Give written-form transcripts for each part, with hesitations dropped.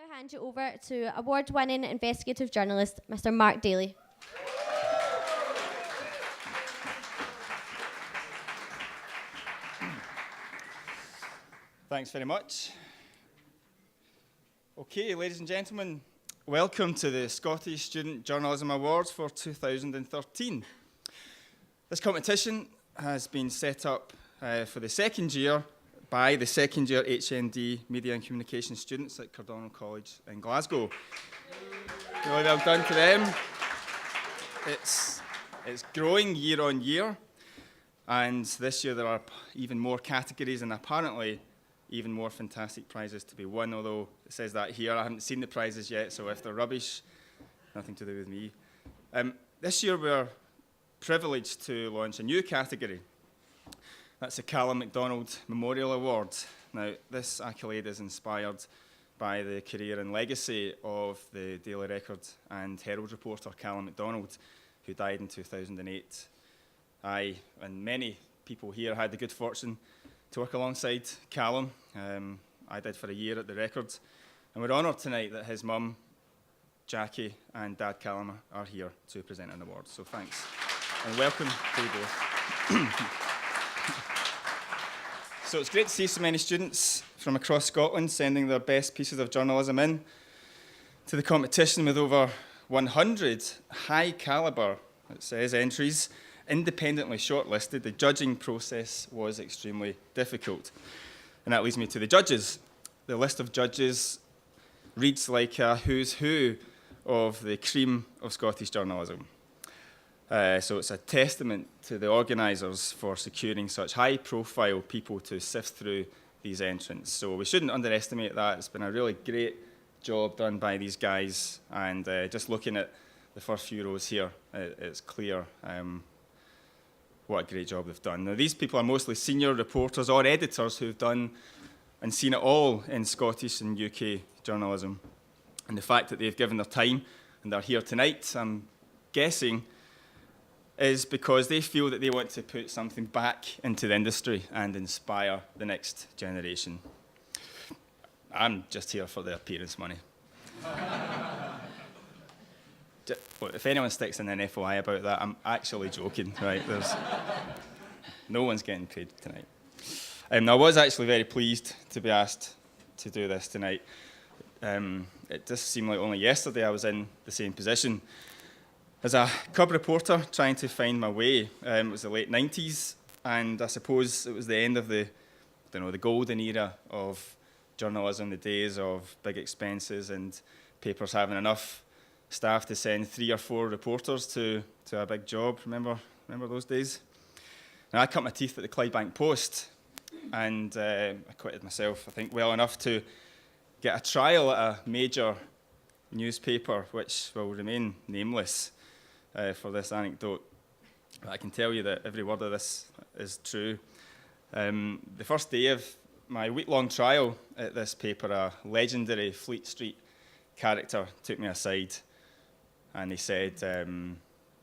now hand you over to award-winning investigative journalist, Mr. Mark Daly. Thanks very much. Okay, ladies and gentlemen, welcome to the Scottish Student Journalism Awards for 2013. This competition has been set up for the second year by the second year HND Media and Communication students at Cardonald College in Glasgow. Really well done to them. It's growing year on year, and this year there are even more categories and apparently even more fantastic prizes to be won, although it says that here. I haven't seen the prizes yet, so if they're rubbish, nothing to do with me. This year we're privileged to launch a new category. That's the Callum MacDonald Memorial Award. Now, this accolade is inspired by the career and legacy of the Daily Record and Herald reporter Callum MacDonald, who died in 2008. I and many people here had the good fortune to work alongside Callum. I did for a year at the Record, and we're honoured tonight that his mum, Jackie, and Dad Callum are here to present an award. So thanks, and welcome to you both. So it's great to see so many students from across Scotland sending their best pieces of journalism in to the competition, with over 100 high calibre, it says, entries independently shortlisted. The judging process was extremely difficult. And that leads me to the judges. The list of judges reads like a who's who of the cream of Scottish journalism. So it's a testament to the organisers for securing such high-profile people to sift through these entrants. So we shouldn't underestimate that. It's been a really great job done by these guys. And just looking at the first few rows here, it's clear what a great job they've done. Now, these people are mostly senior reporters or editors who've done and seen it all in Scottish and UK journalism. And the fact that they've given their time and they're here tonight, I'm guessing, is because they feel that they want to put something back into the industry and inspire the next generation. I'm just here for the appearance money. If anyone sticks in an FOI about that, I'm actually joking, right? No one's getting paid tonight. I was actually very pleased to be asked to do this tonight. It just seemed like only yesterday I was in the same position. As a cub reporter trying to find my way, it was the late 90s, and I suppose it was the end of the golden era of journalism, the days of big expenses and papers having enough staff to send 3 or 4 reporters to a big job. Remember those days? Now, I cut my teeth at the Clydebank Post, and I quitted myself, I think, well enough to get a trial at a major newspaper, which will remain nameless for this anecdote. But I can tell you that every word of this is true. The first day of my week-long trial at this paper, a legendary Fleet Street character took me aside, and he said,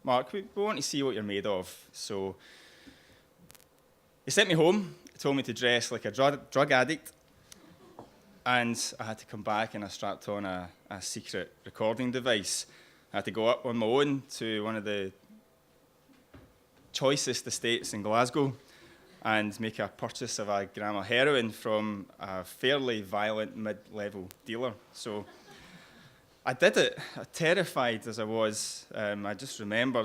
Mark, we want to see what you're made of. So he sent me home, told me to dress like a drug addict, and I had to come back and I strapped on a secret recording device. I had to go up on my own to one of the choicest estates in Glasgow and make a purchase of a gram of heroin from a fairly violent mid-level dealer. So I did it, terrified as I was. I just remember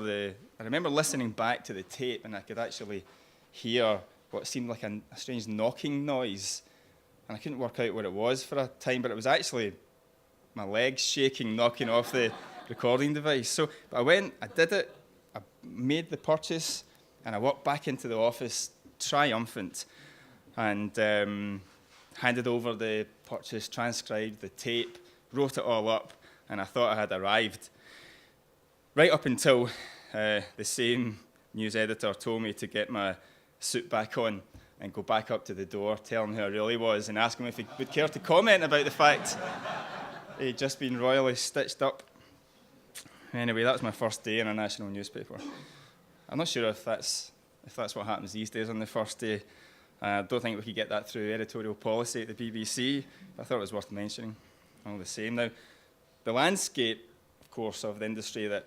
listening back to the tape, and I could actually hear what seemed like a strange knocking noise, and I couldn't work out what it was for a time, but it was actually my legs shaking, knocking off the recording device. But I went, I did it, I made the purchase, and I walked back into the office triumphant, and handed over the purchase, transcribed the tape, wrote it all up, and I thought I had arrived. Right up until the same news editor told me to get my suit back on and go back up to the door, tell him who I really was, and ask him if he would care to comment about the fact he'd just been royally stitched up. Anyway, that was my first day in a national newspaper. I'm not sure if that's what happens these days on the first day. I don't think we could get that through editorial policy at the BBC, but I thought it was worth mentioning. all the same. Now, the landscape, of course, of the industry that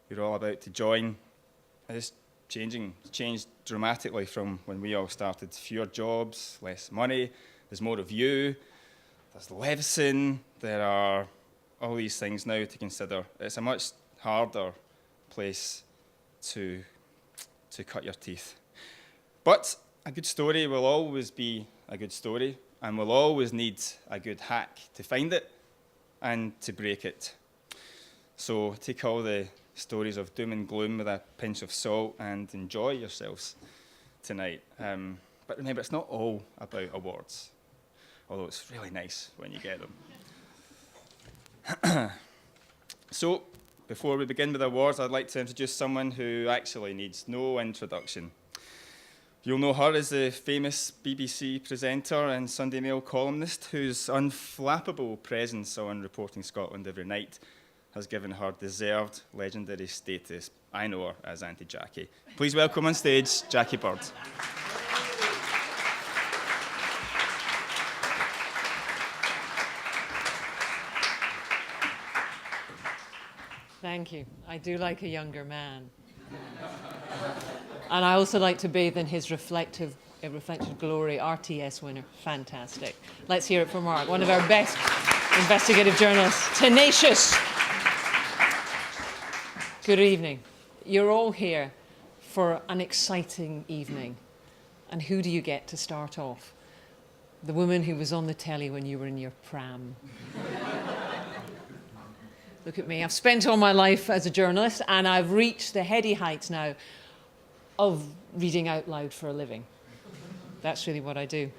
you're all about to join is changing. It's changed dramatically from when we all started. Fewer jobs, less money, there's more of you, there's Levison, there are all these things now to consider. It's a much harder place to cut your teeth. But a good story will always be a good story, and we'll always need a good hack to find it and to break it. So take all the stories of doom and gloom with a pinch of salt and enjoy yourselves tonight. But remember, it's not all about awards, although it's really nice when you get them. So, before we begin with awards, I'd like to introduce someone who actually needs no introduction. You'll know her as the famous BBC presenter and Sunday Mail columnist whose unflappable presence on Reporting Scotland every night has given her deserved legendary status. I know her as Auntie Jackie. Please welcome on stage Jackie Bird. Thank you. I do like a younger man. And I also like to bathe in his reflective glory. RTS winner. Fantastic. Let's hear it from Mark, one of our best investigative journalists. Tenacious. Good evening. You're all here for an exciting evening. And who do you get to start off? The woman who was on the telly when you were in your pram. Look at me. I've spent all my life as a journalist, and I've reached the heady heights now of reading out loud for a living. That's really what I do.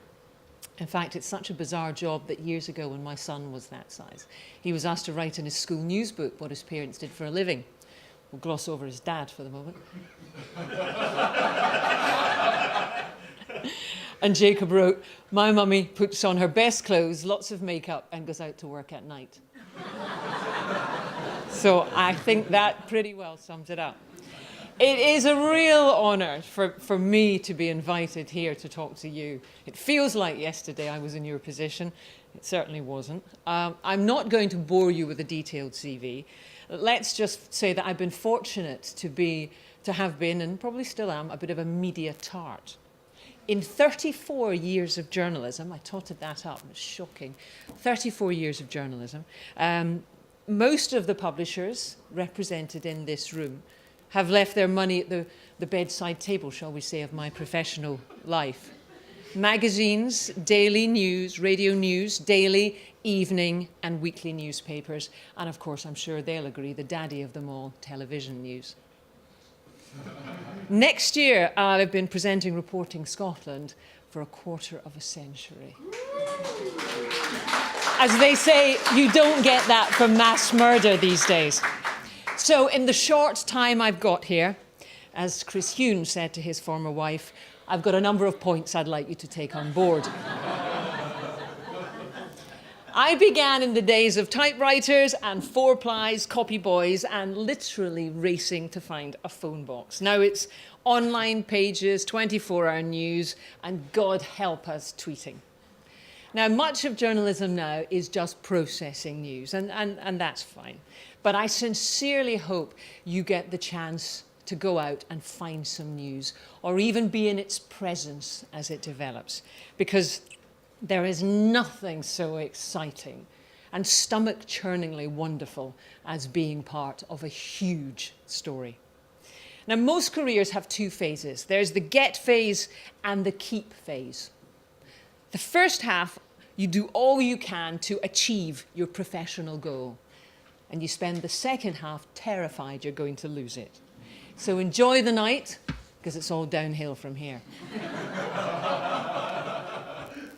In fact, it's such a bizarre job that years ago when my son was that size, he was asked to write in his school news book what his parents did for a living. We'll gloss over his dad for the moment. And Jacob wrote, "My mummy puts on her best clothes, lots of makeup, and goes out to work at night." So I think that pretty well sums it up. It is a real honour for me to be invited here to talk to you. It feels like yesterday I was in your position. It certainly wasn't. I'm not going to bore you with a detailed CV. Let's just say that I've been fortunate to have been, and probably still am, a bit of a media tart. In 34 years of journalism, I totted that up, it's shocking, 34 years of journalism, most of the publishers represented in this room have left their money at the bedside table, shall we say, of my professional life. Magazines, daily news, radio news, daily, evening and weekly newspapers, and of course, I'm sure they'll agree, the daddy of them all, television news. Next year, I've been presenting Reporting Scotland for a quarter of a century. As they say, you don't get that from mass murder these days. So in the short time I've got here, as Chris Huhne said to his former wife, I've got a number of points I'd like you to take on board. I began in the days of typewriters and four-plies, copy boys, and literally racing to find a phone box. Now it's online pages, 24-hour news, and God help us, tweeting. Now, much of journalism now is just processing news, and that's fine. But I sincerely hope you get the chance to go out and find some news, or even be in its presence as it develops, because there is nothing so exciting and stomach-churningly wonderful as being part of a huge story. Now, most careers have two phases. There's the get phase and the keep phase. The first half, you do all you can to achieve your professional goal. And you spend the second half terrified you're going to lose it. So enjoy the night, because it's all downhill from here.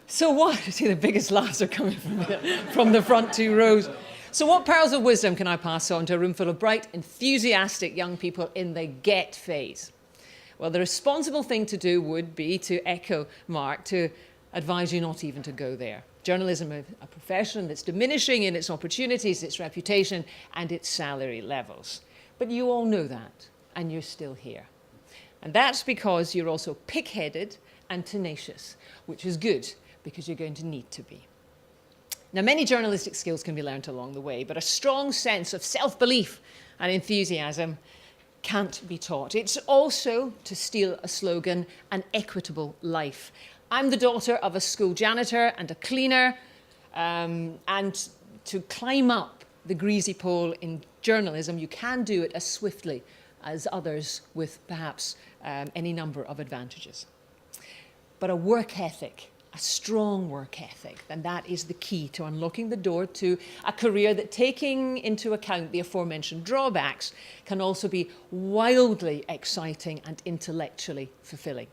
So what? See, the biggest laughs are coming from the front two rows. So what pearls of wisdom can I pass on to a room full of bright, enthusiastic young people in the get phase? Well, the responsible thing to do would be to echo Mark, to advise you not even to go there. Journalism is a profession that's diminishing in its opportunities, its reputation, and its salary levels. But you all know that, and you're still here. And that's because you're also pig-headed and tenacious, which is good, because you're going to need to be. Now, many journalistic skills can be learnt along the way, but a strong sense of self-belief and enthusiasm can't be taught. It's also, to steal a slogan, an equitable life. I'm the daughter of a school janitor and a cleaner, and to climb up the greasy pole in journalism, you can do it as swiftly as others with perhaps any number of advantages. But a work ethic, a strong work ethic, then that is the key to unlocking the door to a career that, taking into account the aforementioned drawbacks, can also be wildly exciting and intellectually fulfilling.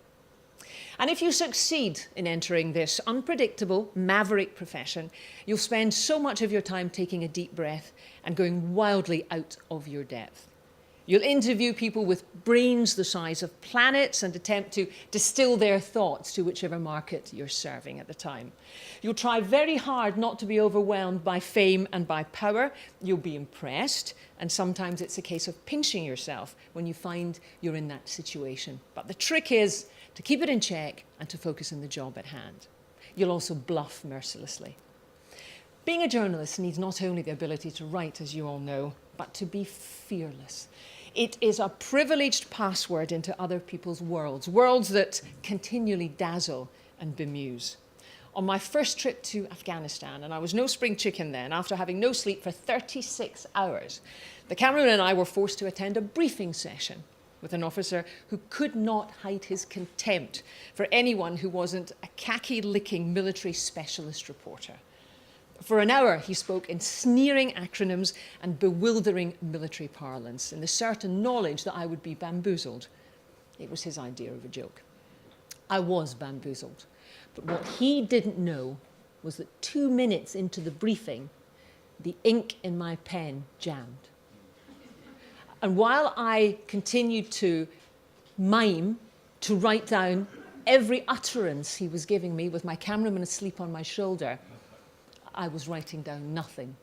And if you succeed in entering this unpredictable, maverick profession, you'll spend so much of your time taking a deep breath and going wildly out of your depth. You'll interview people with brains the size of planets and attempt to distill their thoughts to whichever market you're serving at the time. You'll try very hard not to be overwhelmed by fame and by power. You'll be impressed, and sometimes it's a case of pinching yourself when you find you're in that situation. But the trick is to keep it in check and to focus on the job at hand. You'll also bluff mercilessly. Being a journalist needs not only the ability to write, as you all know, but to be fearless. It is a privileged password into other people's worlds, worlds that continually dazzle and bemuse. On my first trip to Afghanistan, and I was no spring chicken then, after having no sleep for 36 hours, the cameraman and I were forced to attend a briefing session with an officer who could not hide his contempt for anyone who wasn't a khaki-licking military specialist reporter. For an hour, he spoke in sneering acronyms and bewildering military parlance, in the certain knowledge that I would be bamboozled. It was his idea of a joke. I was bamboozled. But what he didn't know was that 2 minutes into the briefing, the ink in my pen jammed. And while I continued to mime, to write down every utterance he was giving me with my cameraman asleep on my shoulder, I was writing down nothing.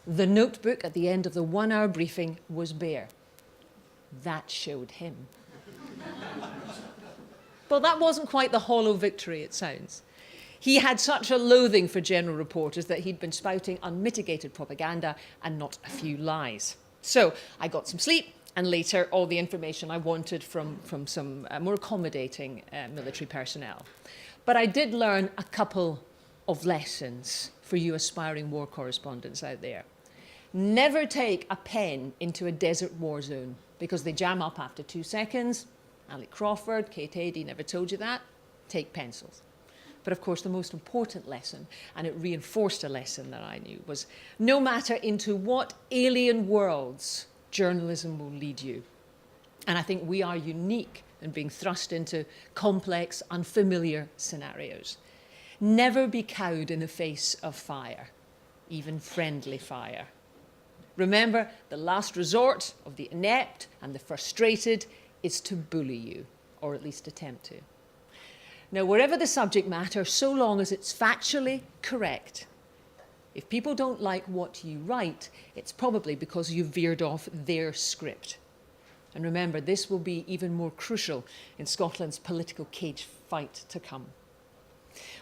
The notebook at the end of the 1-hour briefing was bare. That showed him. Well, that wasn't quite the hollow victory it sounds. He had such a loathing for general reporters that he'd been spouting unmitigated propaganda and not a few lies. So I got some sleep, and later all the information I wanted from some more accommodating military personnel. But I did learn a couple of lessons for you aspiring war correspondents out there. Never take a pen into a desert war zone because they jam up after 2 seconds. Alec Crawford, Kate Adie never told you that. Take pencils. But of course, the most important lesson, and it reinforced a lesson that I knew, was no matter into what alien worlds journalism will lead you. And I think we are unique in being thrust into complex, unfamiliar scenarios. Never be cowed in the face of fire, even friendly fire. Remember, the last resort of the inept and the frustrated is to bully you, or at least attempt to. Now, wherever the subject matter, so long as it's factually correct, if people don't like what you write, it's probably because you veered off their script. And remember, this will be even more crucial in Scotland's political cage fight to come.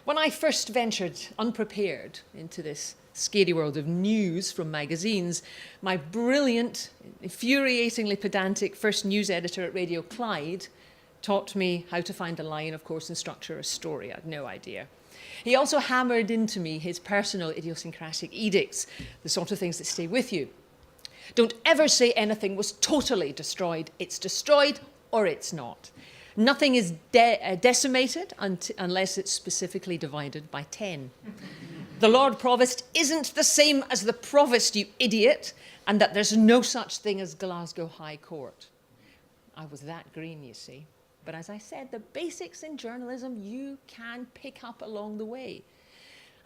When I first ventured unprepared into this scary world of news from magazines, my brilliant, infuriatingly pedantic first news editor at Radio Clyde taught me how to find a line, of course, and structure a story. I had no idea. He also hammered into me his personal idiosyncratic edicts, the sort of things that stay with you. Don't ever say anything was totally destroyed. It's destroyed or it's not. Nothing is decimated unless it's specifically divided by 10. The Lord Provost isn't the same as the Provost, you idiot, and that there's no such thing as Glasgow High Court. I was that green, you see. But as I said, the basics in journalism you can pick up along the way.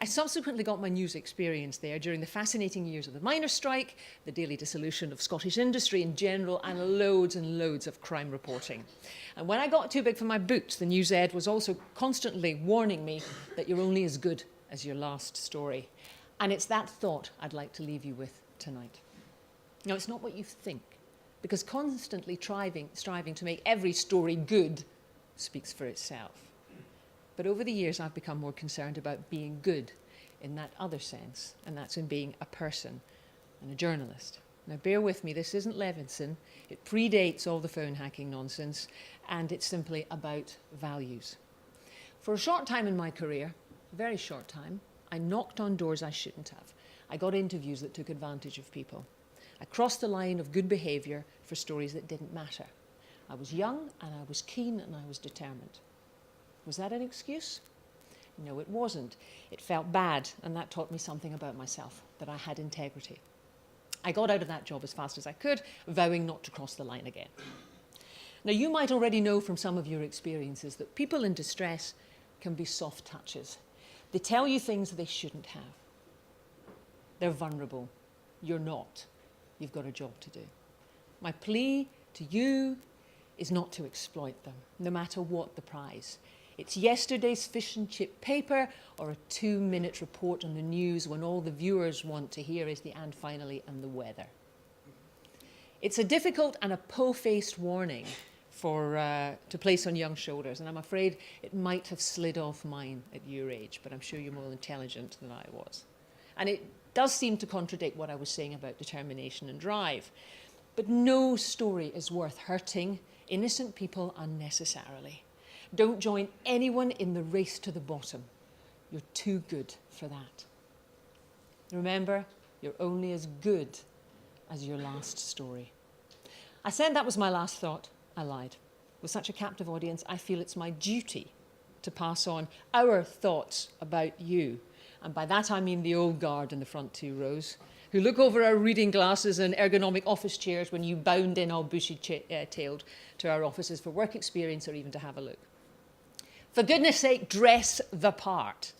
I subsequently got my news experience there during the fascinating years of the miners' strike, the daily dissolution of Scottish industry in general, and loads of crime reporting. And when I got too big for my boots, the News Ed was also constantly warning me that you're only as good as your last story. And it's that thought I'd like to leave you with tonight. Now, it's not what you think, because constantly striving to make every story good speaks for itself. But over the years, I've become more concerned about being good in that other sense, and that's in being a person and a journalist. Now, bear with me, this isn't Levinson. It predates all the phone hacking nonsense, and it's simply about values. For a short time in my career, a very short time, I knocked on doors I shouldn't have. I got interviews that took advantage of people. I crossed the line of good behaviour for stories that didn't matter. I was young, and I was keen, and I was determined. Was that an excuse? No, it wasn't. It felt bad, and that taught me something about myself, that I had integrity. I got out of that job as fast as I could, vowing not to cross the line again. Now, you might already know from some of your experiences that people in distress can be soft touches. They tell you things they shouldn't have. They're vulnerable. You're not. You've got a job to do. My plea to you is not to exploit them, no matter what the price. It's yesterday's fish and chip paper or a 2-minute report on the news when all the viewers want to hear is the "and finally" and the weather. It's a difficult and a po-faced warning to place on young shoulders, and I'm afraid it might have slid off mine at your age, but I'm sure you're more intelligent than I was. And it does seem to contradict what I was saying about determination and drive. But no story is worth hurting innocent people unnecessarily. Don't join anyone in the race to the bottom. You're too good for that. Remember, you're only as good as your last story. I said that was my last thought. I lied. With such a captive audience, I feel it's my duty to pass on our thoughts about you. And by that I mean the old guard in the front 2 rows, who look over our reading glasses and ergonomic office chairs when you bound in all bushy-tailed to our offices for work experience or even to have a look. For goodness sake, dress the part.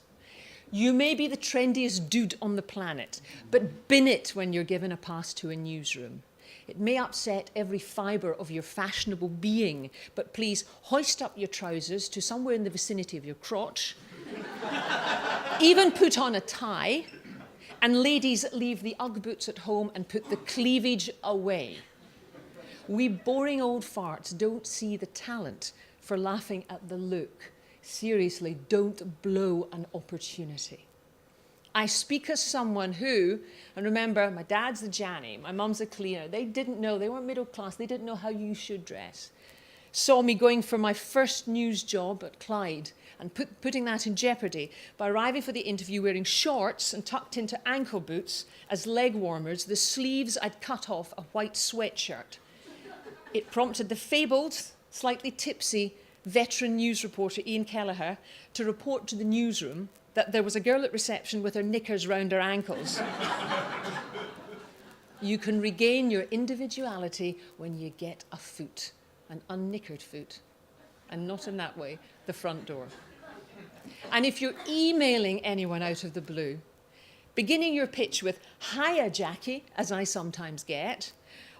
You may be the trendiest dude on the planet, but bin it when you're given a pass to a newsroom. It may upset every fibre of your fashionable being, but please hoist up your trousers to somewhere in the vicinity of your crotch. Even put on a tie. And ladies, leave the Ugg boots at home and put the cleavage away. We boring old farts don't see the talent for laughing at the look. Seriously, don't blow an opportunity. I speak as someone who, and remember, my dad's the Janny, my mum's a cleaner. They didn't know, they weren't middle class, they didn't know how you should dress. Saw me going for my first news job at Clyde and putting that in jeopardy by arriving for the interview wearing shorts and tucked into ankle boots as leg warmers, the sleeves I'd cut off a white sweatshirt. It prompted the fabled, slightly tipsy, veteran news reporter Ian Kelleher to report to the newsroom that there was a girl at reception with her knickers round her ankles. You can regain your individuality when you get a foot, an unknickered foot, and not in that way, the front door. And if you're emailing anyone out of the blue, beginning your pitch with "Hiya, Jackie," as I sometimes get,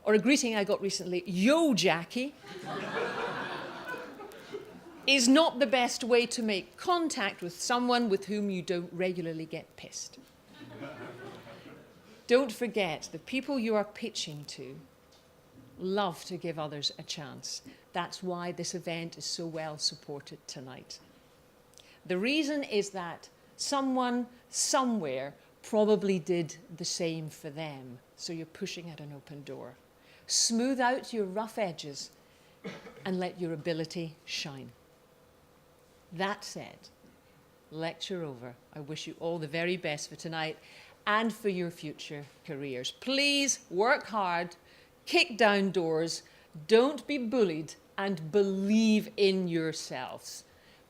or a greeting I got recently, "Yo, Jackie," is not the best way to make contact with someone with whom you don't regularly get pissed. Don't forget, the people you are pitching to love to give others a chance. That's why this event is so well supported tonight. The reason is that someone, somewhere, probably did the same for them, so you're pushing at an open door. Smooth out your rough edges and let your ability shine. That said, lecture over. I wish you all the very best for tonight and for your future careers. Please work hard, kick down doors, don't be bullied, and believe in yourselves.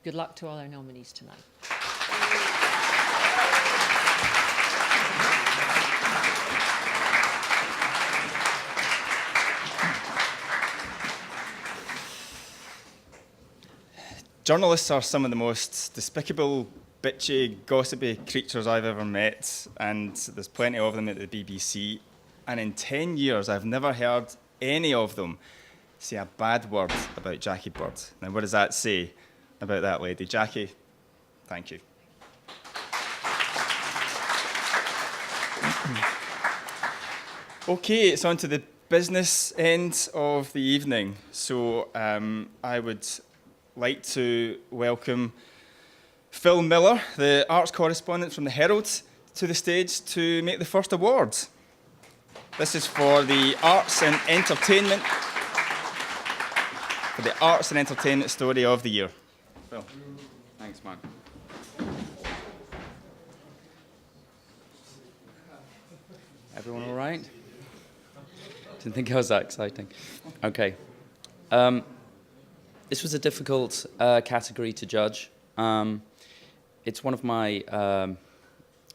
Good luck to all our nominees tonight. Journalists are some of the most despicable, bitchy, gossipy creatures I've ever met, and there's plenty of them at the BBC. And in 10 years, I've never heard any of them say a bad word about Jackie Bird. Now, what does that say about that lady? Jackie, thank you. Okay, it's on to the business end of the evening. So I would like to welcome Phil Miller, the arts correspondent from the Herald, to the stage to make the first awards. This is for the arts and entertainment, story of the year. Phil. Thanks, Mark. Everyone all right? Didn't think I was that exciting. Okay. This was a difficult category to judge. It's one of my,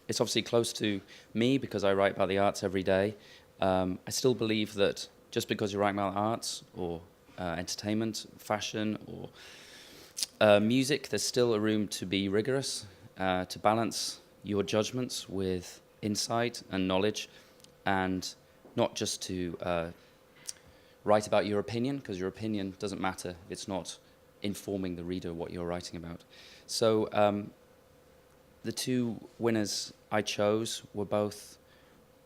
it's obviously close to me because I write about the arts every day. I still believe that just because you write about arts or entertainment, fashion, or music, there's still a room to be rigorous, to balance your judgments with insight and knowledge, and not just to write about your opinion, because your opinion doesn't matter if it's not informing the reader what you're writing about. So the two winners I chose were both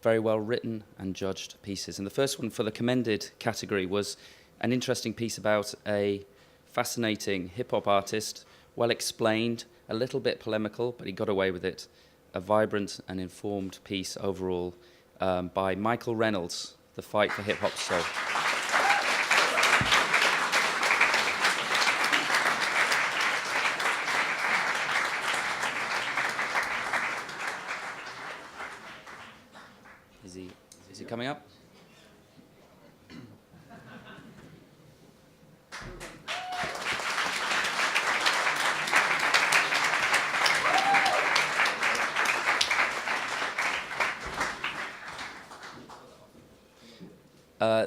very well written and judged pieces. And the first one for the commended category was an interesting piece about a fascinating hip-hop artist, well explained, a little bit polemical, but he got away with it. A vibrant and informed piece overall by Michael Reynolds, The Fight for Hip-Hop Soul. Is he coming up?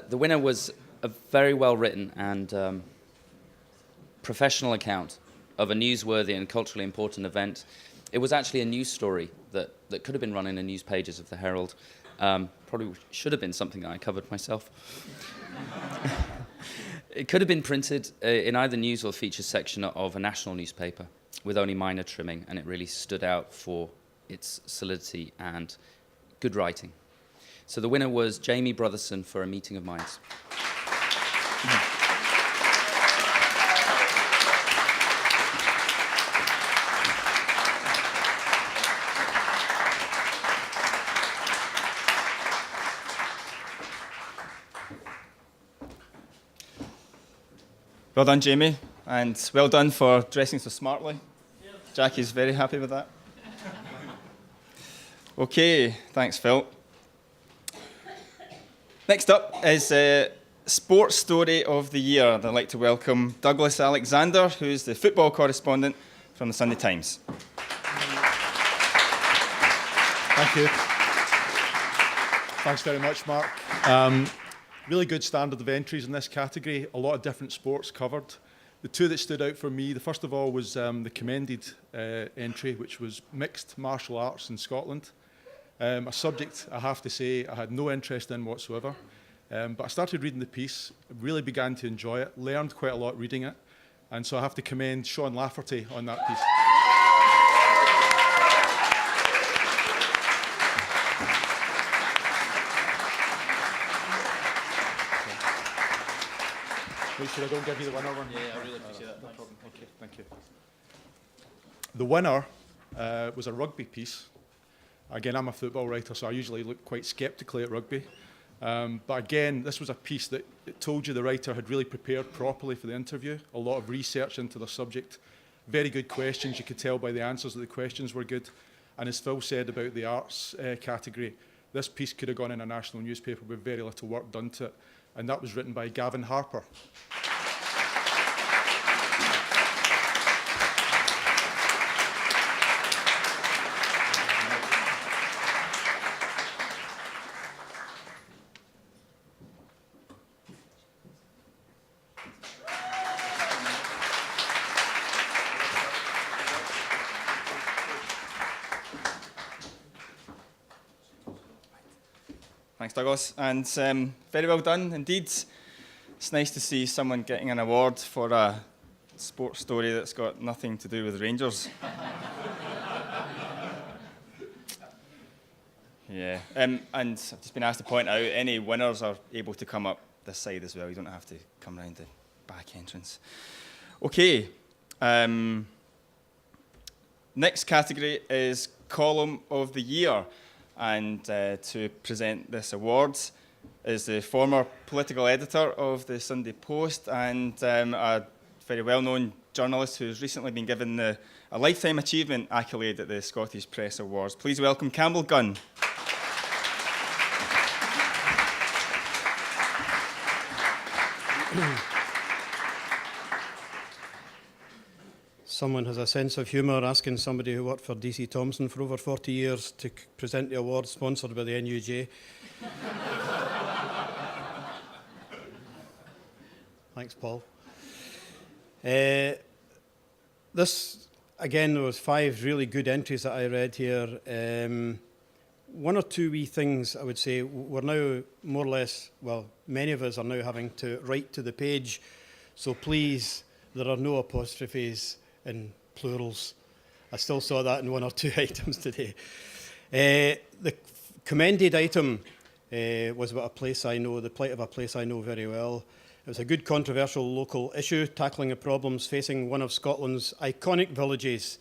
The winner was a very well-written and professional account of a newsworthy and culturally important event. It was actually a news story that could have been run in the news pages of the Herald. Probably should have been something that I covered myself. It could have been printed in either news or features section of a national newspaper with only minor trimming, and it really stood out for its solidity and good writing. So the winner was Jamie Brotherson for A Meeting of Minds. Well done, Jamie, and well done for dressing so smartly. Jackie's very happy with that. Okay, thanks, Phil. Next up is Sports Story of the Year. I'd like to welcome Douglas Alexander, who's the football correspondent from the Sunday Times. Thank you. Thanks very much, Mark. Really good standard of entries in this category, a lot of different sports covered. The two that stood out for me, the first of all was the commended entry, which was mixed martial arts in Scotland. A subject, I have to say, I had no interest in whatsoever. But I started reading the piece, really began to enjoy it, learned quite a lot reading it. And so I have to commend Sean Lafferty on that piece. Make sure I don't give you the winner one. Yeah, I really appreciate that. No problem. Okay, thank you. The winner was a rugby piece. Again, I'm a football writer, so I usually look quite sceptically at rugby. But again, this was a piece that it told you the writer had really prepared properly for the interview, a lot of research into the subject, very good questions. You could tell by the answers that the questions were good. And as Phil said about the arts category, this piece could have gone in a national newspaper with very little work done to it. And that was written by Gavin Harper. Thanks, Douglas. And very well done indeed. It's nice to see someone getting an award for a sports story that's got nothing to do with Rangers. Yeah. And I've just been asked to point out, any winners are able to come up this side as well. You don't have to come round the back entrance. Okay. Next category is Column of the Year. And to present this award is the former political editor of the Sunday Post and a very well-known journalist who's recently been given a Lifetime Achievement accolade at the Scottish Press Awards. Please welcome Campbell Gunn. Someone has a sense of humour asking somebody who worked for DC Thomson for over 40 years to present the award sponsored by the NUJ. Thanks, Paul. This, again, there was 5 really good entries that I read here. One or two wee things I would say, we're now more or less, well, many of us are now having to write to the page, so please, there are no apostrophes in plurals. I still saw that in 1 or 2 items today. The commended item was about a place I know, the plight of a place I know very well. It was a good controversial local issue, tackling the problems facing one of Scotland's iconic villages.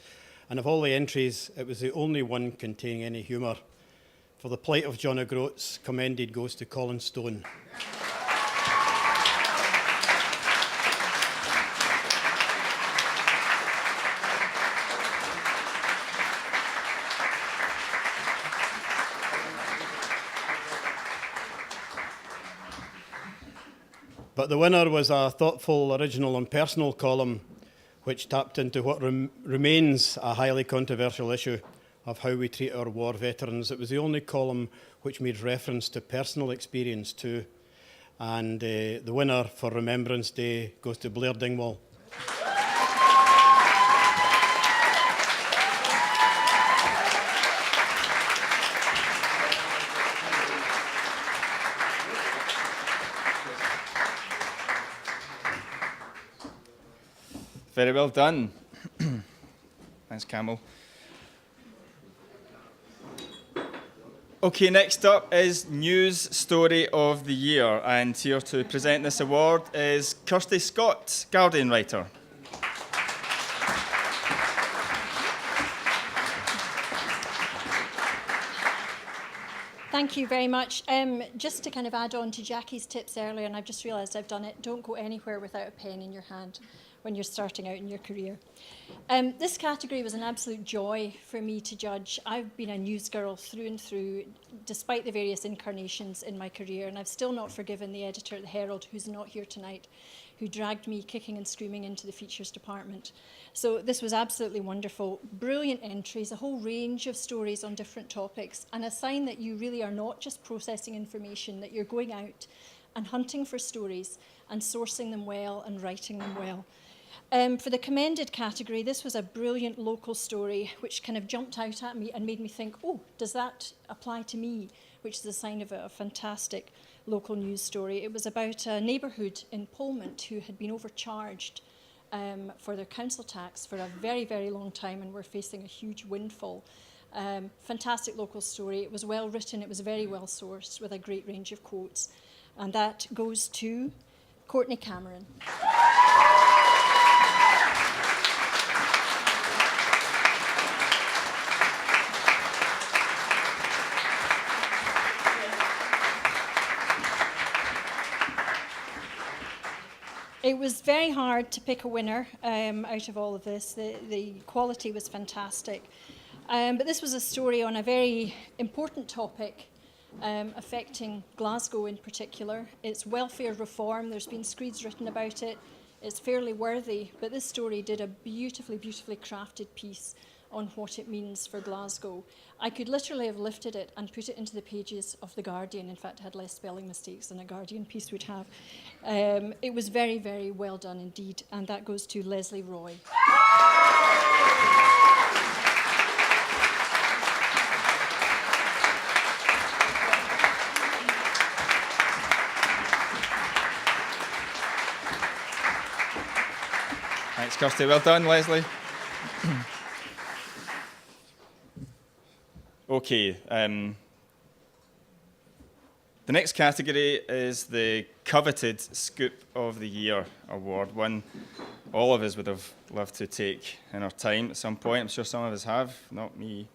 And of all the entries, it was the only one containing any humour. For the plight of John O'Groats, commended goes to Colin Stone. But the winner was a thoughtful, original and personal column which tapped into what remains a highly controversial issue of how we treat our war veterans. It was the only column which made reference to personal experience too. And the winner for Remembrance Day goes to Blair Dingwall. Very well done. Thanks, Campbell. Okay, next up is News Story of the Year. And here to present this award is Kirsty Scott, Guardian writer. Thank you very much. Just to kind of add on to Jackie's tips earlier, and I've just realised I've done it, don't go anywhere without a pen in your hand when you're starting out in your career. This category was an absolute joy for me to judge. I've been a news girl through and through, despite the various incarnations in my career, and I've still not forgiven the editor at the Herald, who's not here tonight, who dragged me kicking and screaming into the features department. So this was absolutely wonderful. Brilliant entries, a whole range of stories on different topics, and a sign that you really are not just processing information, that you're going out and hunting for stories and sourcing them well and writing them well. For the commended category, this was a brilliant local story which kind of jumped out at me and made me think, oh, does that apply to me? Which is a sign of a fantastic local news story. It was about a neighbourhood in Polmont who had been overcharged for their council tax for a very, very long time and were facing a huge windfall. Fantastic local story. It was well written, it was very well sourced with a great range of quotes. And that goes to Courtney Cameron. It was very hard to pick a winner out of all of this. The quality was fantastic. But this was a story on a very important topic affecting Glasgow in particular. It's welfare reform. There's been screeds written about it. It's fairly worthy, but this story did a beautifully, beautifully crafted piece on what it means for Glasgow. I could literally have lifted it and put it into the pages of The Guardian. In fact, it had less spelling mistakes than a Guardian piece would have. It was very, very well done indeed, and that goes to Leslie Roy. Thanks, Kirsty. Well done, Leslie. Okay. The The next category is the coveted Scoop of the Year award, one all of us would have loved to take in our time at some point. I'm sure some of us have, not me,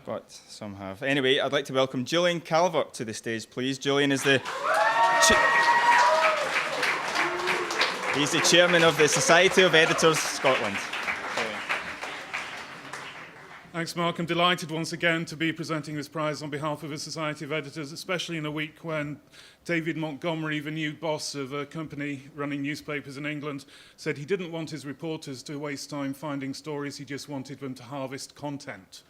but some have. Anyway, I'd like to welcome Julian Calvert to the stage, please. Julian is he's the chairman of the Society of Editors Scotland. Thanks, Mark. I'm delighted once again to be presenting this prize on behalf of the Society of Editors, especially in a week when David Montgomery, the new boss of a company running newspapers in England, said he didn't want his reporters to waste time finding stories, he just wanted them to harvest content.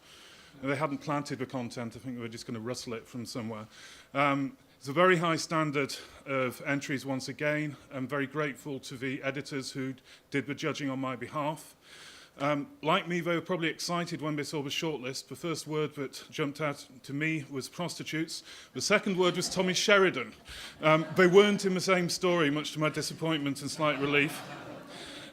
And they hadn't planted the content, I think they were just going to rustle it from somewhere. It's a very high standard of entries once again. I'm very grateful to the editors who did the judging on my behalf. Like me, they were probably excited when they saw the shortlist. The first word that jumped out to me was prostitutes. The second word was Tommy Sheridan. They weren't in the same story, much to my disappointment and slight relief.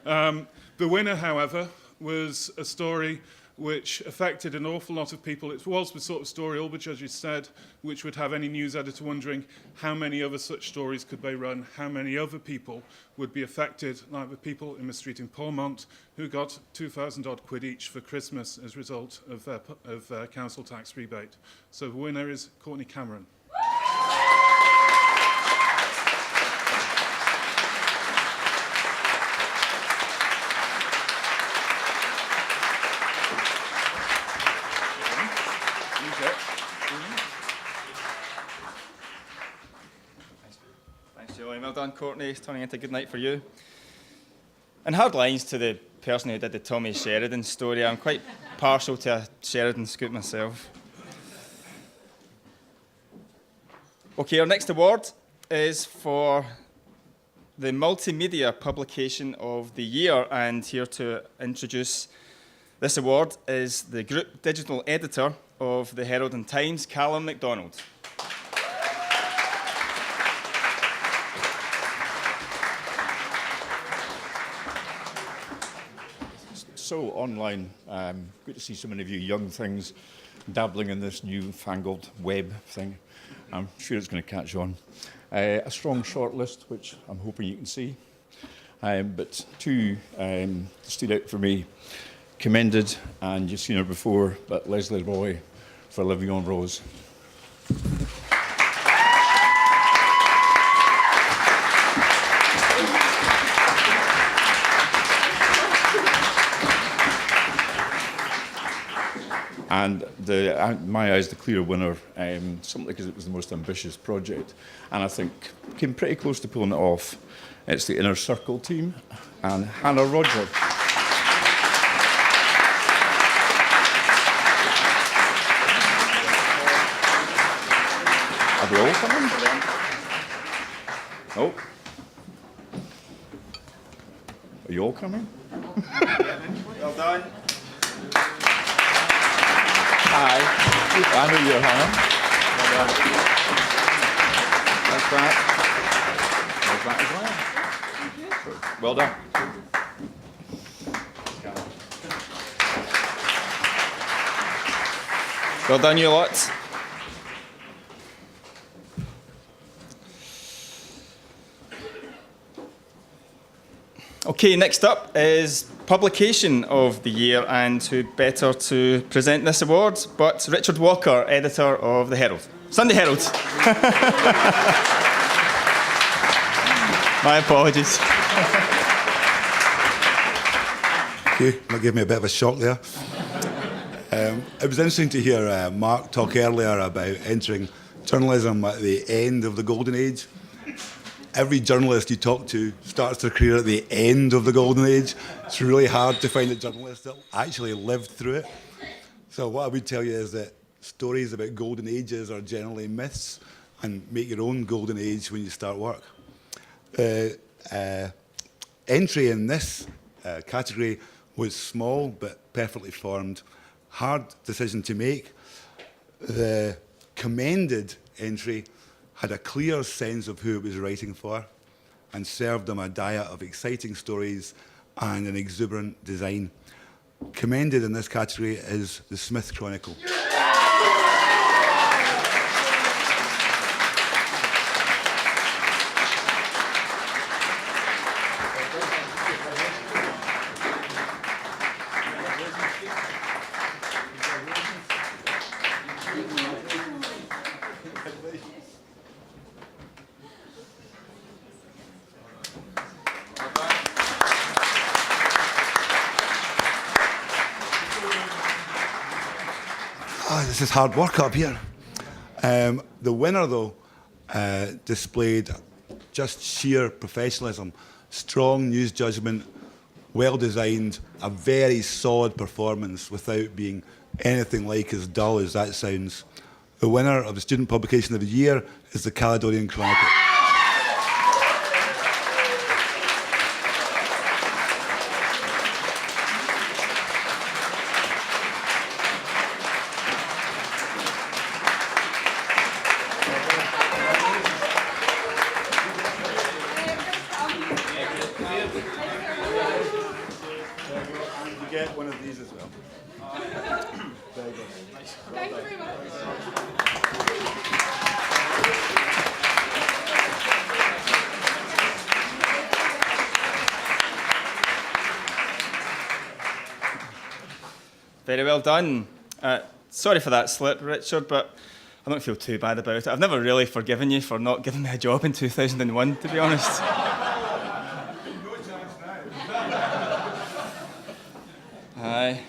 The winner, however, was a story which affected an awful lot of people. It was the sort of story, all the judges said, which would have any news editor wondering how many other such stories could they run, how many other people would be affected, like the people in the street in Portmont who got 2,000 odd quid each for Christmas as a result of their council tax rebate. So the winner is Courtney Cameron. Thanks, Julian. Well done, Courtney. It's turning into a good night for you. And hard lines to the person who did the Tommy Sheridan story. I'm quite partial to a Sheridan scoop myself. Okay, our next award is for the Multimedia Publication of the Year. And here to introduce this award is the Group Digital Editor of the Herald and Times, Callum MacDonald. So online, good to see so many of you young things dabbling in this newfangled web thing. I'm sure it's going to catch on. A strong shortlist, which I'm hoping you can see. But two stood out for me. Commended, and you've seen her before, but Leslie Roy for Living on Rose. And in my eyes, the clear winner, simply because it was the most ambitious project, and I think came pretty close to pulling it off. It's the Inner Circle team and Hannah Roger. Are they all coming? Oh. Are you all coming? Well done. Hi. I know you're Hannah. That's that. There's that as well. Well done. Well done, you lot. Okay, next up is Publication of the Year, and who better to present this award but Richard Walker, editor of the Herald. Sunday Herald. My apologies. Okay, that gave me a bit of a shock there. It was interesting to hear Mark talk earlier about entering journalism at the end of the golden age. Every journalist you talk to starts their career at the end of the golden age. It's really hard to find a journalist that actually lived through it. So what I would tell you is that stories about golden ages are generally myths, and make your own golden age when you start work. Entry in this category was small but perfectly formed. Hard decision to make. The commended entry had a clear sense of who it was writing for and served them a diet of exciting stories and an exuberant design. Commended in this category is The Smith Chronicle. This is hard work up here. The winner, though, displayed just sheer professionalism, strong news judgment, well designed, a very solid performance without being anything like as dull as that sounds. The winner of the Student Publication of the Year is the Caledonian Chronicle. You get one of these as well. Very good. Thank you very much. Very well done. Sorry for that slip, Richard, but I don't feel too bad about it. I've never really forgiven you for not giving me a job in 2001, to be honest. Aye.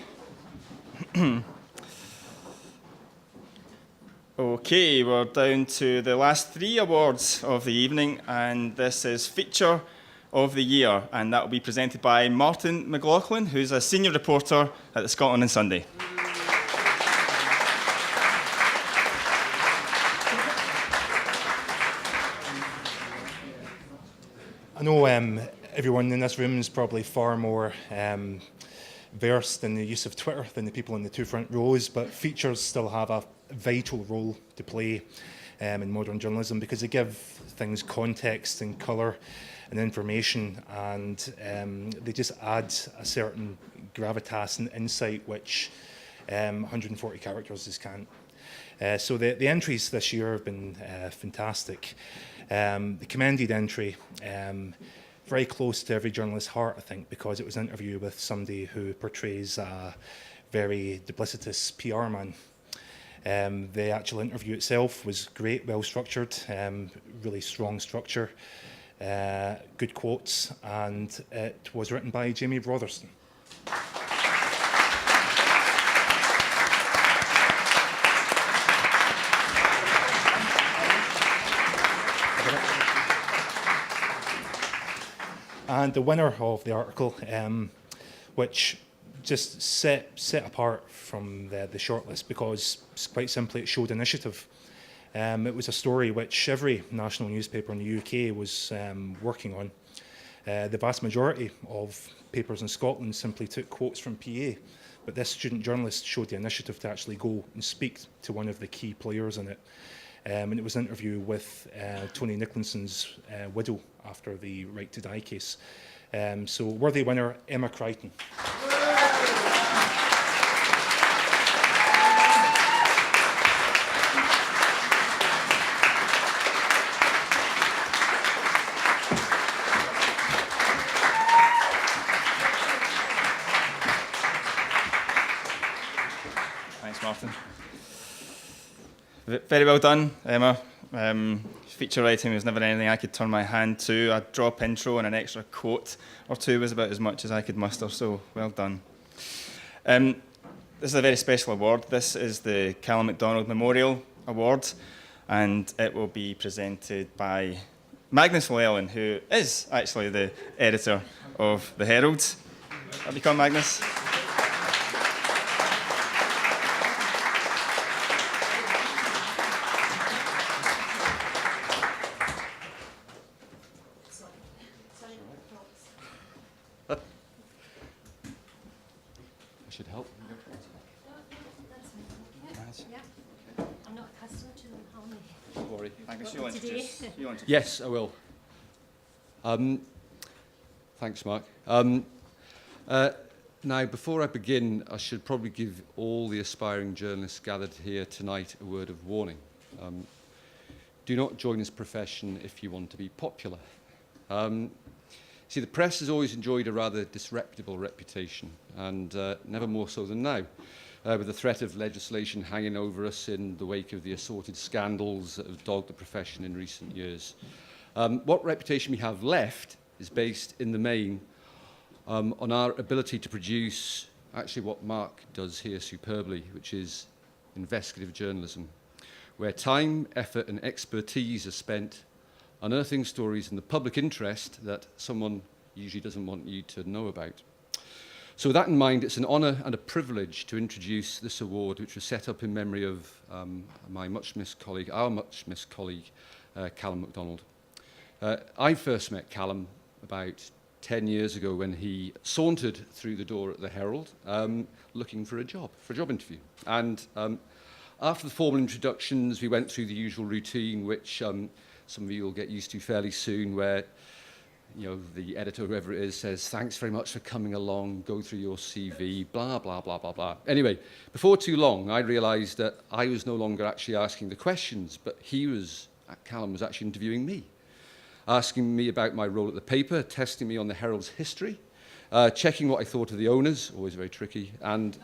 Okay, we're down to the last 3 awards of the evening, and this is Feature of the Year, and that will be presented by Martin McLaughlin, who's a senior reporter at the Scotland on Sunday. I know everyone in this room is probably far more versed in the use of Twitter than the people in the 2 front rows, but features still have a vital role to play in modern journalism because they give things context and colour and information, and they just add a certain gravitas and insight which 140 characters just can't. So the entries this year have been fantastic. The commended entry, very close to every journalist's heart, I think, because it was an interview with somebody who portrays a very duplicitous PR man. The actual interview itself was great, well structured, really strong structure, good quotes, and it was written by Jamie Brotherson. And the winner of the article, which just set apart from the shortlist because, quite simply, it showed initiative. It was a story which every national newspaper in the UK was working on. The vast majority of papers in Scotland simply took quotes from PA, but this student journalist showed the initiative to actually go and speak to one of the key players in it. And it was an interview with Tony Nicholson's widow after the Right to Die case. So worthy winner, Emma Crichton. Thanks, Martin. Very well done, Emma. Feature writing was never anything I could turn my hand to. A drop intro and an extra quote or two was about as much as I could muster, so well done. This is a very special award. This is the Callum MacDonald Memorial Award, and it will be presented by Magnus Llewellyn, who is actually the editor of the Herald. Have you come, Magnus? Should help. I'm not accustomed to them, how many? Don't worry. Magnus, you'll introduce. Yes, I will. Thanks, Mark. Now, before I begin, I should probably give all the aspiring journalists gathered here tonight a word of warning. Do not join this profession if you want to be popular. See, the press has always enjoyed a rather disreputable reputation, and never more so than now, with the threat of legislation hanging over us in the wake of the assorted scandals that have dogged the profession in recent years. What reputation we have left is based in the main on our ability to produce actually what Mark does here superbly, which is investigative journalism, where time, effort and expertise are spent unearthing stories in the public interest that someone usually doesn't want you to know about. So with that in mind, it's an honour and a privilege to introduce this award, which was set up in memory of our much missed colleague, Callum MacDonald. I first met Callum about 10 years ago when he sauntered through the door at the Herald looking for a job interview. And after the formal introductions, we went through the usual routine, which some of you will get used to fairly soon, where the editor, whoever it is, says, thanks very much for coming along, go through your CV, blah, blah, blah, blah, blah. Anyway, before too long, I realised that I was no longer actually asking the questions, but Callum was actually interviewing me, asking me about my role at the paper, testing me on the Herald's history, checking what I thought of the owners, always very tricky, and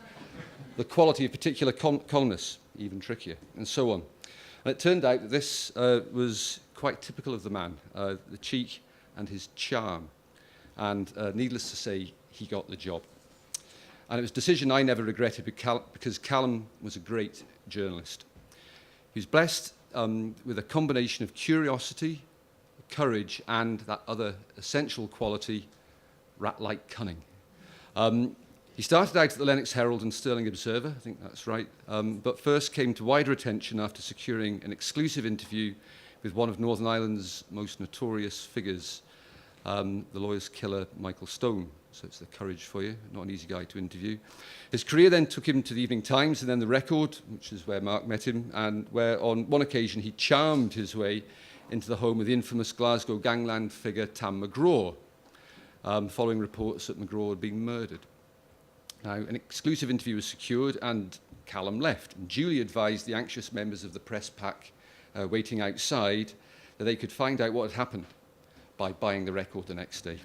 the quality of particular columnists, even trickier, and so on. And it turned out that this was quite typical of the man, the cheek and his charm. And needless to say, he got the job. And it was a decision I never regretted because Callum was a great journalist. He was blessed with a combination of curiosity, courage, and that other essential quality, rat-like cunning. He started out at the Lennox Herald and Stirling Observer, I think that's right, but first came to wider attention after securing an exclusive interview with one of Northern Ireland's most notorious figures, the lawyer's killer, Michael Stone. So it's the courage for you, not an easy guy to interview. His career then took him to the Evening Times and then the Record, which is where Mark met him, and where on one occasion he charmed his way into the home of the infamous Glasgow gangland figure Tam McGraw, following reports that McGraw had been murdered. Now, an exclusive interview was secured and Callum left and duly advised the anxious members of the press pack waiting outside that they could find out what had happened by buying the Record the next day.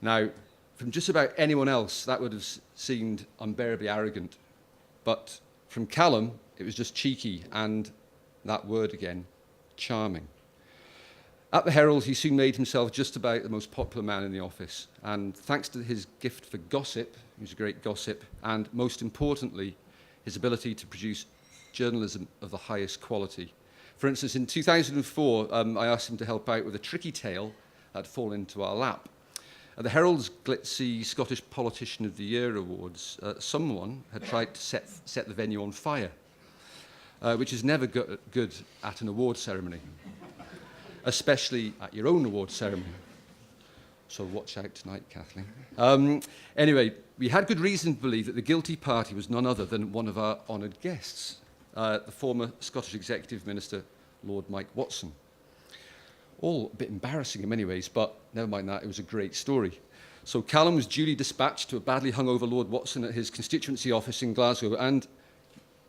Now, from just about anyone else, that would have seemed unbearably arrogant. But from Callum, it was just cheeky and, that word again, charming. At the Herald, he soon made himself just about the most popular man in the office. And thanks to his gift for gossip, he was a great gossip, and most importantly, his ability to produce journalism of the highest quality. For instance, in 2004, I asked him to help out with a tricky tale that had fallen into our lap. At the Herald's glitzy Scottish Politician of the Year Awards, someone had tried to set the venue on fire, which is never good at an award ceremony, especially at your own award ceremony. So watch out tonight, Kathleen. Anyway, we had good reason to believe that the guilty party was none other than one of our honoured guests, the former Scottish Executive Minister, Lord Mike Watson. All a bit embarrassing in many ways, but never mind that, it was a great story. So Callum was duly dispatched to a badly hungover Lord Watson at his constituency office in Glasgow, and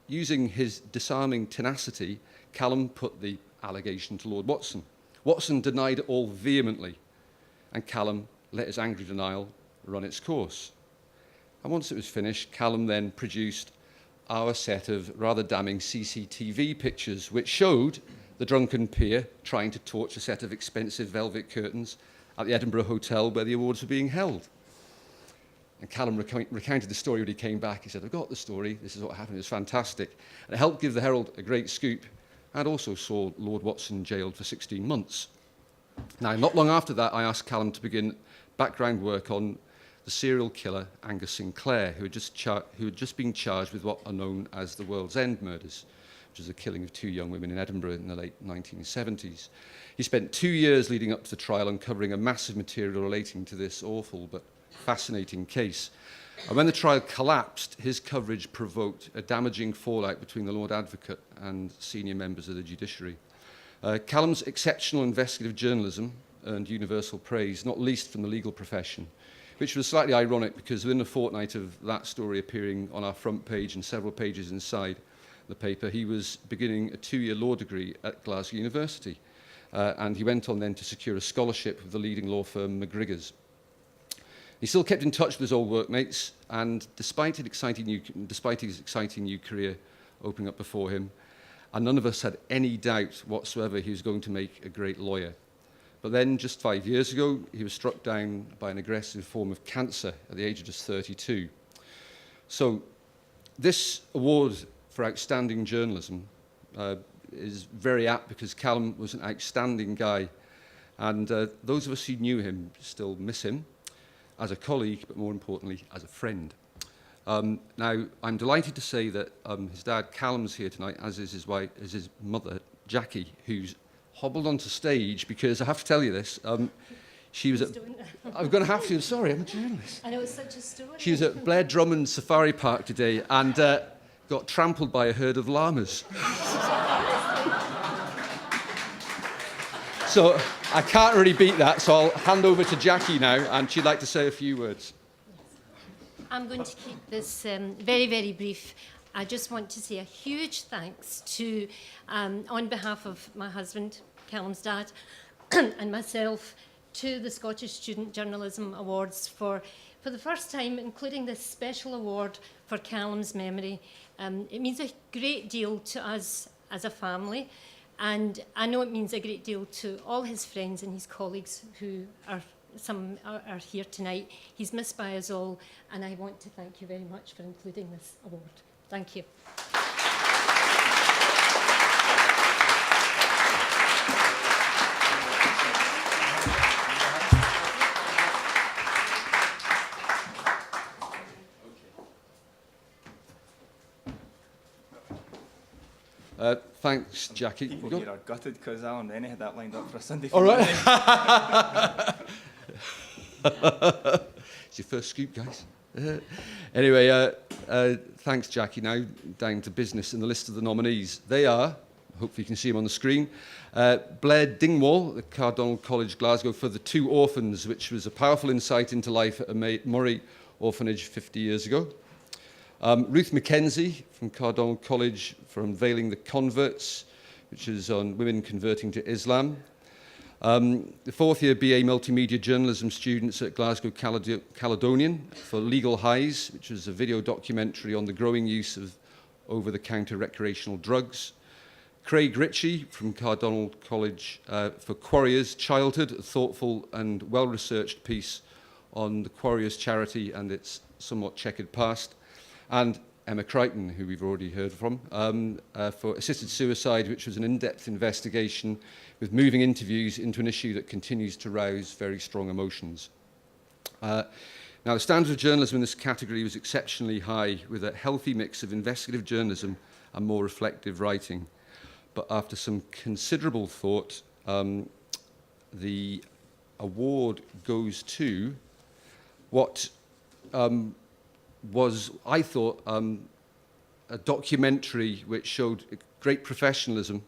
using his disarming tenacity, Callum put the allegation to Lord Watson. Watson denied it all vehemently, and Callum let his angry denial run its course. And once it was finished, Callum then produced our set of rather damning CCTV pictures, which showed the drunken peer trying to torch a set of expensive velvet curtains at the Edinburgh Hotel where the awards were being held. And Callum recounted the story when he came back. He said, I've got the story, this is what happened, it was fantastic. And it helped give the Herald a great scoop, and also saw Lord Watson jailed for 16 months. Now, not long after that, I asked Callum to begin background work on the serial killer Angus Sinclair, who had just been charged with what are known as the World's End murders, which is the killing of 2 young women in Edinburgh in the late 1970s. He spent 2 years leading up to the trial uncovering a massive material relating to this awful but fascinating case. And when the trial collapsed, his coverage provoked a damaging fallout between the Lord Advocate and senior members of the judiciary. Callum's exceptional investigative journalism earned universal praise, not least from the legal profession, which was slightly ironic because within a fortnight of that story appearing on our front page and several pages inside the paper, he was beginning a 2-year law degree at Glasgow University. And he went on then to secure a scholarship with the leading law firm McGrigor's. He still kept in touch with his old workmates, and despite his exciting new career opening up before him, and none of us had any doubt whatsoever he was going to make a great lawyer. But then, just 5 years ago, he was struck down by an aggressive form of cancer at the age of just 32. So this award for outstanding journalism is very apt because Callum was an outstanding guy. And those of us who knew him still miss him as a colleague, but more importantly, as a friend. Now, I'm delighted to say that his dad, Callum's here tonight, as is his wife, as his mother, Jackie, who's hobbled onto stage because I have to tell you this. She was at... I'm going to have to, sorry, I'm a journalist. I know, it's such a story. She was at Blair Drummond Safari Park today and got trampled by a herd of llamas. So I can't really beat that, so I'll hand over to Jackie now, and she'd like to say a few words. I'm going to keep this very, very brief. I just want to say a huge thanks to, on behalf of my husband, Callum's dad, and myself, to the Scottish Student Journalism Awards for the first time including this special award for Callum's memory. It means a great deal to us as a family, and I know it means a great deal to all his friends and his colleagues who are here tonight. He's missed by us all, and I want to thank you very much for including this award. Thank you. Thanks, Jackie. People here are gutted because Alan Rennie had that lined up for a Sunday. All right. It's your first scoop, guys. Anyway, thanks, Jackie. Now down to business and the list of the nominees. They are, hopefully you can see them on the screen, Blair Dingwall at Cardonald College, Glasgow, for The Two Orphans, which was a powerful insight into life at a Murray orphanage 50 years ago. Ruth Mackenzie from Cardonald College for Unveiling the Converts, which is on women converting to Islam. The fourth year BA Multimedia Journalism students at Glasgow Caledonian for Legal Highs, which is a video documentary on the growing use of over-the-counter recreational drugs. Craig Ritchie from Cardonald College for Quarriers Childhood, a thoughtful and well-researched piece on the Quarriers charity and its somewhat checkered past. And Emma Crichton, who we've already heard from, for Assisted Suicide, which was an in-depth investigation with moving interviews into an issue that continues to rouse very strong emotions. Now, the standard of journalism in this category was exceptionally high, with a healthy mix of investigative journalism and more reflective writing. But after some considerable thought, the award goes to what was, I thought, a documentary which showed great professionalism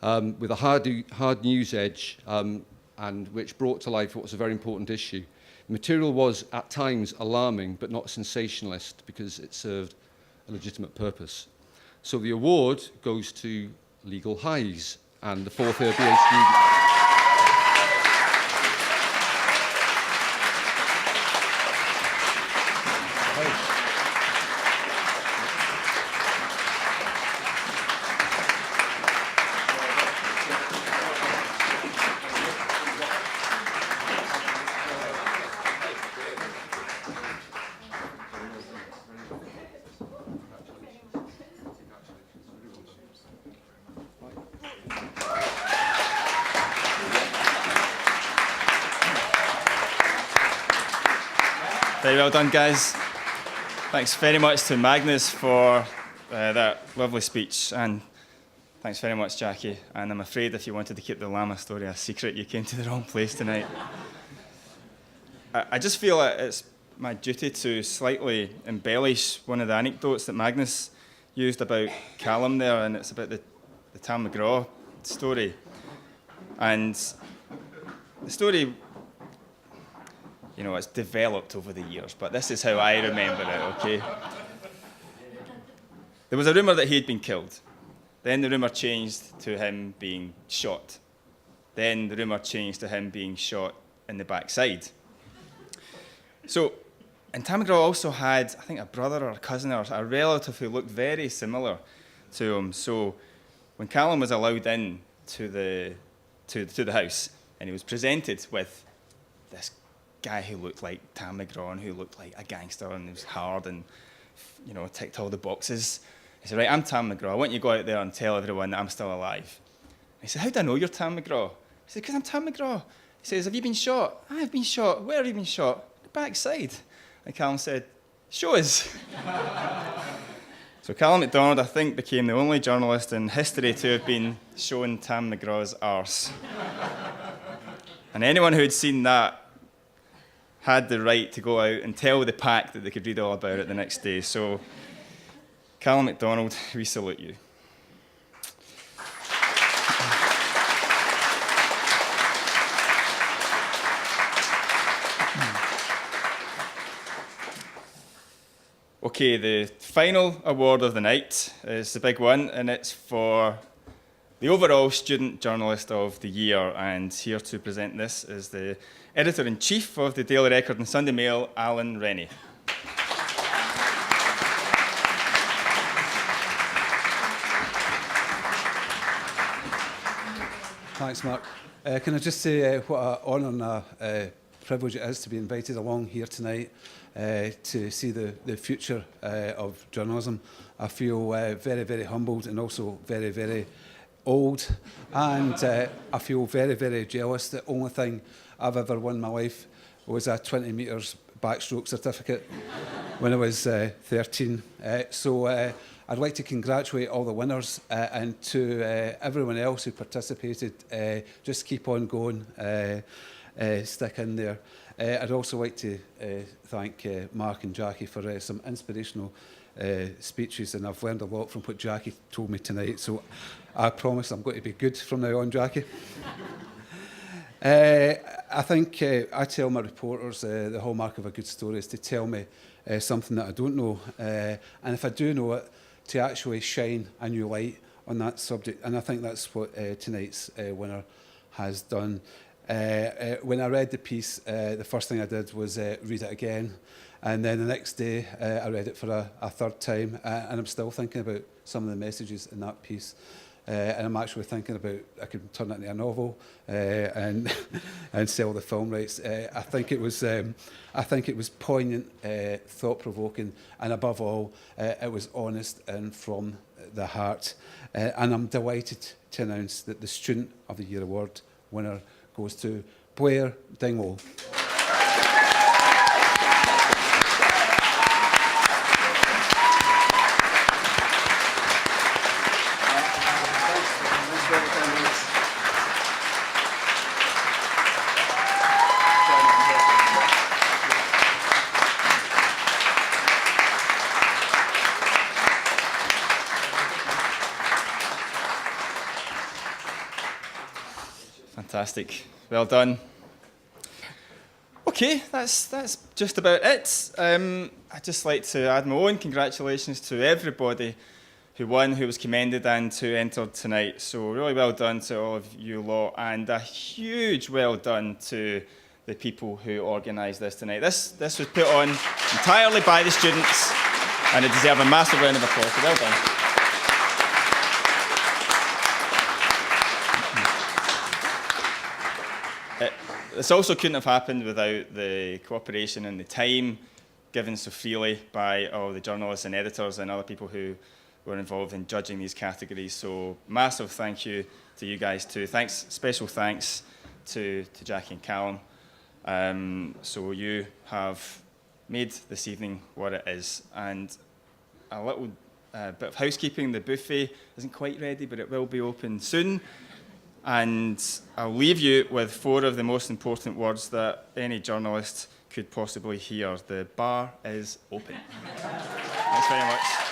with a hard news edge and which brought to life what was a very important issue. The material was at times alarming but not sensationalist because it served a legitimate purpose. So the award goes to Legal Highs and the fourth year BA student. Very well done, guys. Thanks very much to Magnus for that lovely speech, and thanks very much, Jackie. And I'm afraid if you wanted to keep the llama story a secret, you came to the wrong place tonight. I just feel that it's my duty to slightly embellish one of the anecdotes that Magnus used about Callum there, and it's about the Tam McGraw story. And the story, you know, it's developed over the years, but this is how I remember it, okay? There was a rumour that he had been killed. Then the rumour changed to him being shot. Then the rumour changed to him being shot in the backside. So, and Tam McGraw also had, I think, a brother or a cousin or a relative who looked very similar to him. So when Callum was allowed in to the house, and he was presented with this guy who looked like Tam McGraw and who looked like a gangster and was hard and, you know, ticked all the boxes, He said, right, I'm Tam McGraw. I want you to go out there and tell everyone that I'm still alive. He said, how do I know you're Tam McGraw? He said, because I'm Tam McGraw. He says, have you been shot? I've been shot. Where have you been shot? The backside. And Callum said, show us. So Callum MacDonald, I think, became the only journalist in history to have been shown Tam McGraw's arse. And anyone who had seen that had the right to go out and tell the pack that they could read all about it the next day. So, Callum MacDonald, we salute you. Okay, the final award of the night is the big one, and it's for the overall Student Journalist of the Year. And here to present this is the Editor-in-Chief of the Daily Record and Sunday Mail, Alan Rennie. Thanks, Mark. Can I just say what an honour and a privilege it is to be invited along here tonight to see the future of journalism. I feel very, very humbled and also very, very old. And I feel very, very jealous. The only thing I've ever won in my life was a 20 metres backstroke certificate when I was 13. So I'd like to congratulate all the winners and to everyone else who participated. Just keep on going, stick in there. I'd also like to thank Mark and Jackie for some inspirational speeches, and I've learned a lot from what Jackie told me tonight, so I promise I'm going to be good from now on, Jackie. I think I tell my reporters the hallmark of a good story is to tell me something that I don't know, and if I do know it, to actually shine a new light on that subject, and I think that's what tonight's winner has done. When I read the piece, the first thing I did was read it again, and then the next day I read it for a third time, and I'm still thinking about some of the messages in that piece. And I'm actually thinking about I could turn it into a novel and sell the film rights. I think it was poignant, thought-provoking, and above all, it was honest and from the heart. And I'm delighted to announce that the Student of the Year award winner goes to Blair Dingwall. Fantastic. Well done. Okay, that's just about it. I'd just like to add my own congratulations to everybody who won, who was commended, and who entered tonight. So really well done to all of you lot, and a huge well done to the people who organised this tonight. This was put on entirely by the students, and it deserves a massive round of applause. So well done. This also couldn't have happened without the cooperation and the time given so freely by all the journalists and editors and other people who were involved in judging these categories. So massive thank you to you guys too. Special thanks to Jackie and Callum. So you have made this evening what it is. And a little bit of housekeeping. The buffet isn't quite ready, but it will be open soon. And I'll leave you with 4 of the most important words that any journalist could possibly hear. The bar is open. Thanks very much.